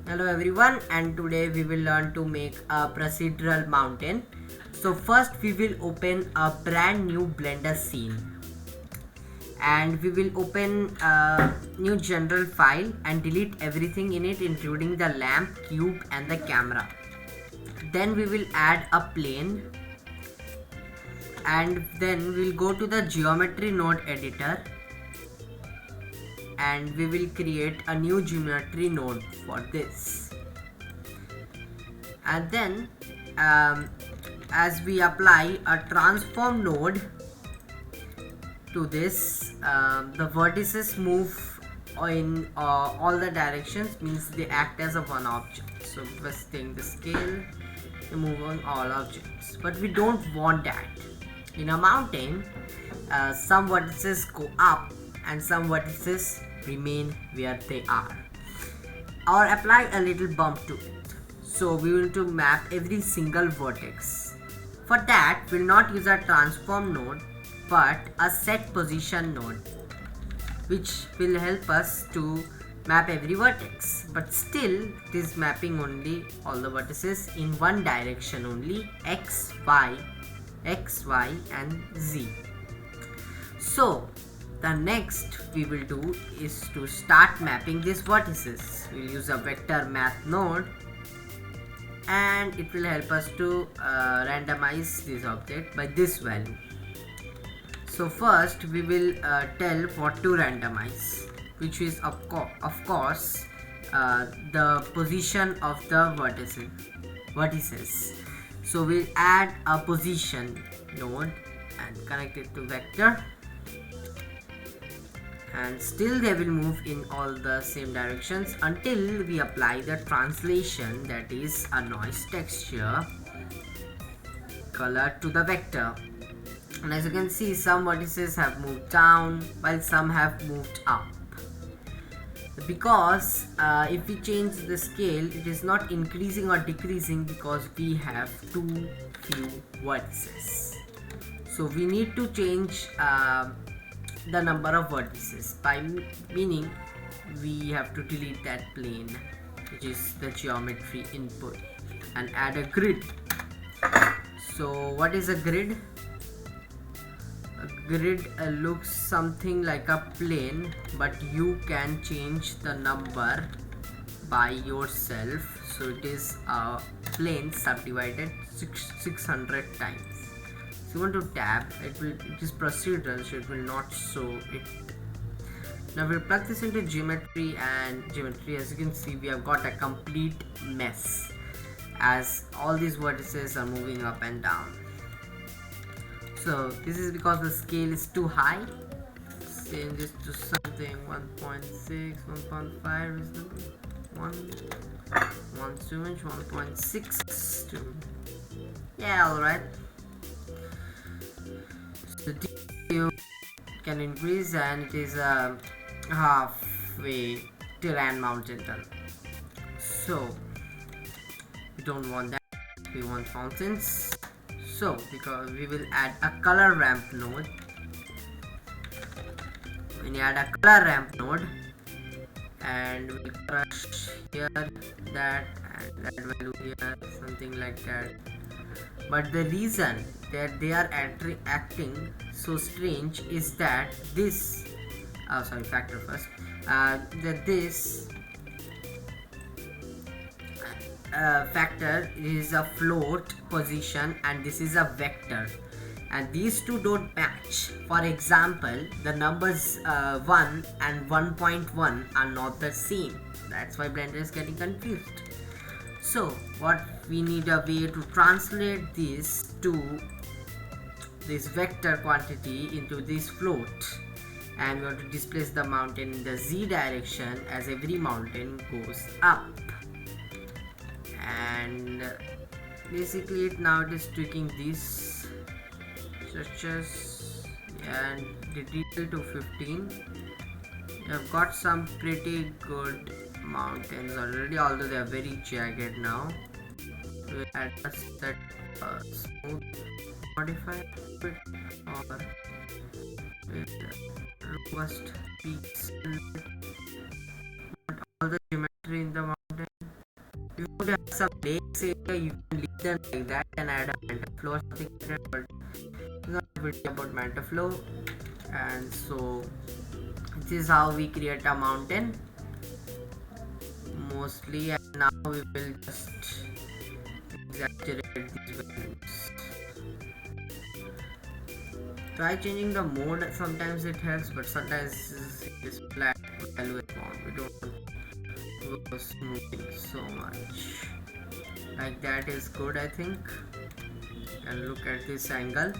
Hello everyone, and today we will learn to make a procedural mountain. So first we will open a brand new Blender scene, and we will open a new general file and delete everything in it, including the lamp, cube and the camera. Then we will add a plane, and then we'll go to the geometry node editor and we will create a new geometry node for this. And then as we apply a transform node to this, the vertices move in all the directions, means they act as a one object. So first thing, the scale, we move on all objects, but we don't want that. In a mountain, some vertices go up and some vertices remain where they are, or apply a little bump to it. So we will to map every single vertex. For that, we'll not use a transform node but a set position node, which will help us to map every vertex, but still it is mapping only all the vertices in one direction only, x, y, and z. So the next we will do is to start mapping these vertices. We'll use a vector math node and it will help us to randomize this object by this value. So first we will tell what to randomize, which is of course the position of the vertices. So we'll add a position node and connect it to vector, and still they will move in all the same directions until we apply the translation, that is a noise texture color to the vector. And as you can see, some vertices have moved down while some have moved up, because if we change the scale, it is not increasing or decreasing because we have too few vertices. So we need to change the number of vertices, by meaning we have to delete that plane, which is the geometry input, and add a grid. So what is a grid? A grid looks something like a plane, but you can change the number by yourself. So it is a plane subdivided 600 times. So you want to tab, it is procedural, so it will not show it. Now we'll plug this into geometry, and geometry, as you can see, we have got a complete mess as all these vertices are moving up and down. So this is because the scale is too high. Change this to something 1.6, 1.5 reasonable. 1 too much, 1.6 too. Yeah, alright. So DPU can increase, and it is a halfway terrain mountain done. So we don't want that, we want fountains. So because we will add a color ramp node. When you add a color ramp node, and we'll crush here, that, and that value here, something like that. But the reason that they are acting so strange is that this factor first, that this factor is a float position and this is a vector, and these two don't match. For example, the numbers 1 and 1.1 are not the same. That's why Blender is getting confused. So what we need a way to translate this to this vector quantity into this float, and we want to displace the mountain in the z direction as every mountain goes up. And basically now it is tweaking these structures and the detail to 15. You have got some pretty good mountains already, although they are very jagged now. We'll add a set smooth modify it, or with robust peaks, all the geometry in the mountain. to have some lakes area, you can leave them like that and add a manta flow or something like that, but it's not really about manta flow. And so this is how we create a mountain mostly, and now we will just exaggerate these values. Try changing the mode, sometimes it helps, but sometimes this flat value is wrong. We don't go smoothing so much. Like that is good, I think. And look at this angle.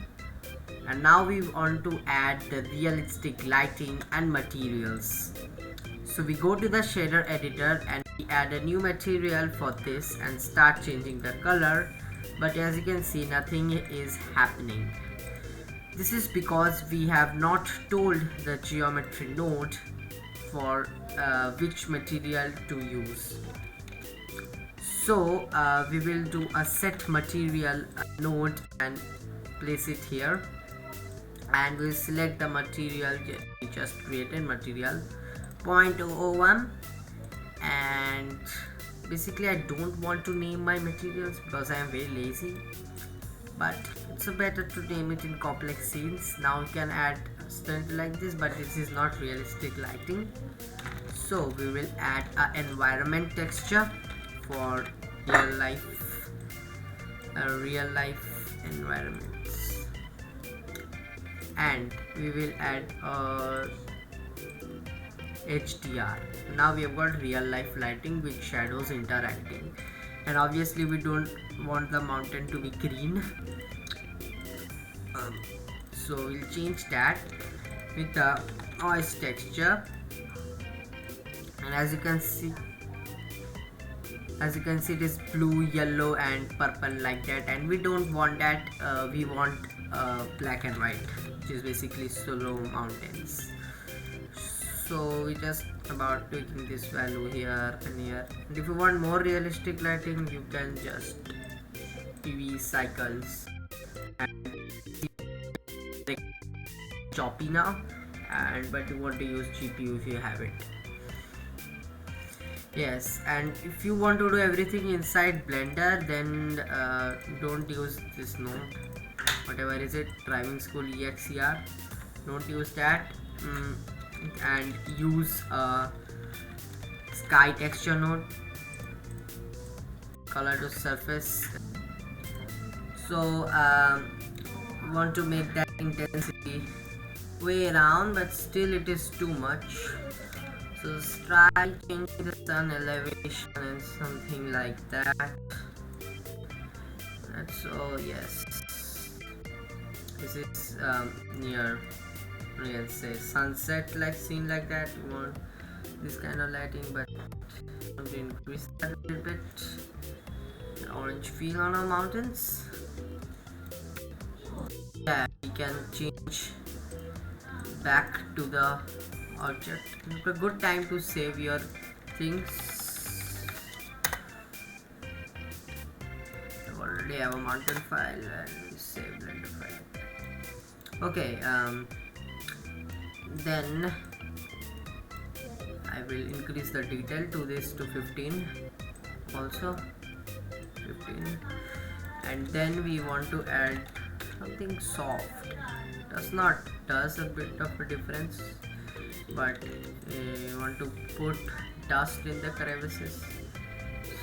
And now we want to add the realistic lighting and materials. So we go to the shader editor and we add a new material for this and start changing the color, but as you can see, nothing is happening. This is because we have not told the geometry node for which material to use. So we will do a set material node and place it here, and we'll select the material we just created, material 0.001, and basically I don't want to name my materials because I am very lazy, but it's better to name it in complex scenes. Now you can add stunt like this, but this is not realistic lighting, so we will add an environment texture for real life environments, and we will add HDR. Now we have got real life lighting with shadows interacting, and obviously we don't want the mountain to be green, so we'll change that with the noise texture. And as you can see it is blue, yellow and purple like that, and we don't want that. We want black and white, which is basically solo mountains. So we just about tweaking this value here and here, and if you want more realistic lighting, you can just PV cycles and choppy now, but you want to use GPU if you have it. Yes, and if you want to do everything inside Blender, then don't use this node, whatever is it, driving school EXER, don't use that, and use a sky texture node, color to surface. So we want to make that intensity way around, but still it is too much. So try changing the sun elevation and something like that. So yes, this is near, you can say, sunset like scene like that. You want this kind of lighting, but I want to increase that a little bit. An orange feel on our mountains. Yeah, we can change back to the object. It's a good time to save your things. I already have a mountain file and we save Blender file. Okay, then I will increase the detail to this to 15 also, 15, and then we want to add something soft. Does a bit of a difference, but we want to put dust in the crevices,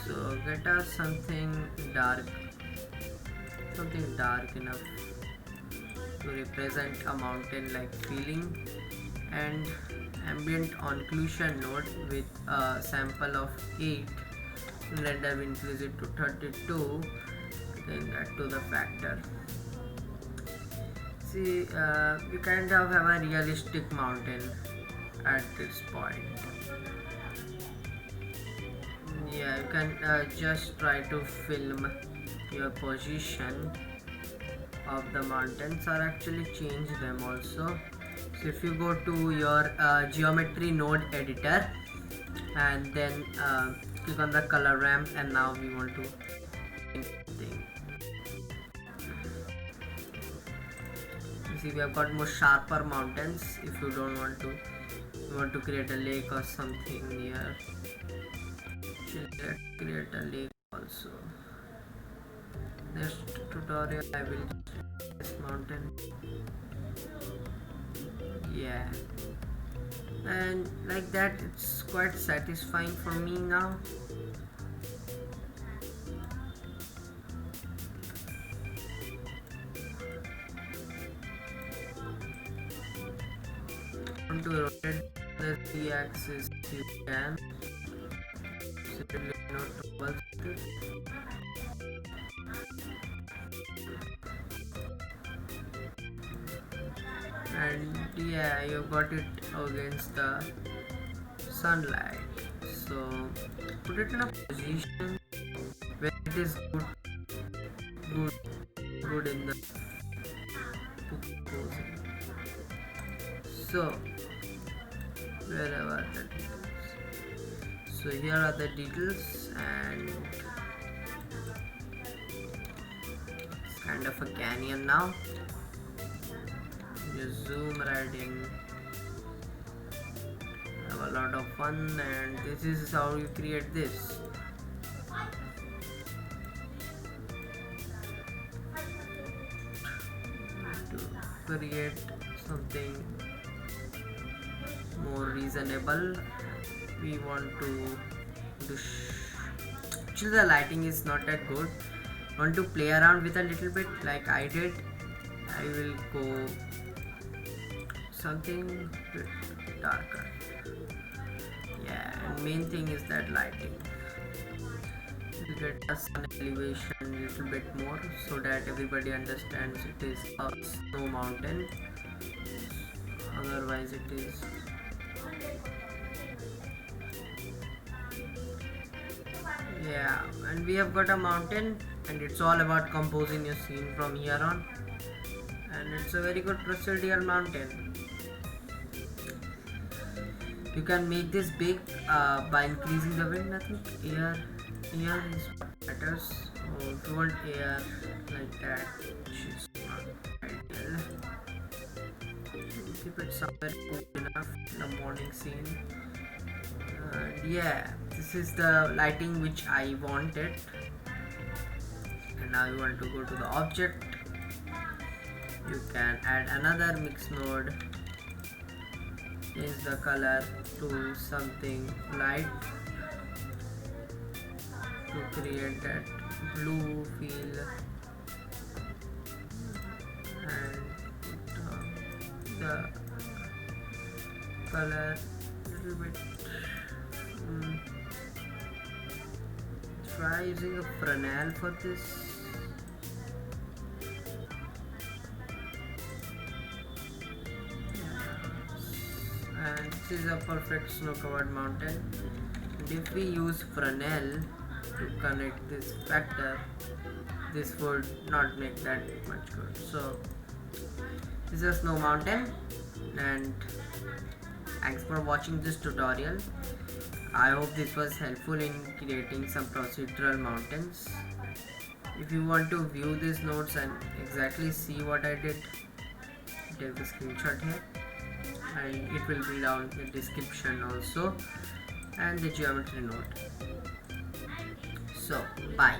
so get us something dark enough to represent a mountain like feeling, and ambient occlusion node with a sample of 8, render we increase it to 32, then that to the factor. See, we kind of have a realistic mountain at this point. Yeah, you can just try to film your position of the mountains, or actually change them also. So if you go to your geometry node editor and then click on the color ramp, and now we want to thing. See, we have got more sharper mountains. If you don't want to, you want to create a lake or something here, let's create a lake also. Next tutorial I will just this mountain. Yeah, and like that it's quite satisfying for me now. Want to rotate the z-axis, you can. Certainly not trouble with it. And yeah, you got it against the sunlight, so put it in a position where it is good good in the posing. So wherever the details, so here are the details, and it's kind of a canyon now. Just zoom right in, have a lot of fun, and this is how you create this. To create something more reasonable, we want to do actually the lighting is not that good. Want to play around with a little bit like I did. I will go something bit darker. Yeah, and main thing is that lighting. You get the sun elevation a little bit more so that everybody understands it is a snow mountain. Otherwise it is yeah, and we have got a mountain, and it's all about composing your scene from here on, and it's a very good procedural mountain. You can make this big by increasing the wind. I think air is what matters. So if you want air like that, which is not ideal, keep it somewhere cool enough in the morning scene. Yeah, this is the lighting which I wanted, and now you want to go to the object. You can add another mix node, change the color to something light to create that blue feel, and the color a little bit. Try using a Fresnel for this. And this is a perfect snow covered mountain, and if we use Fresnel to connect this factor, this would not make that much good. So this is a snow mountain, and thanks for watching this tutorial. I hope this was helpful in creating some procedural mountains. If you want to view these nodes and exactly see what I did, take the screenshot here, and it will be down in the description also, and the geometry node. So bye.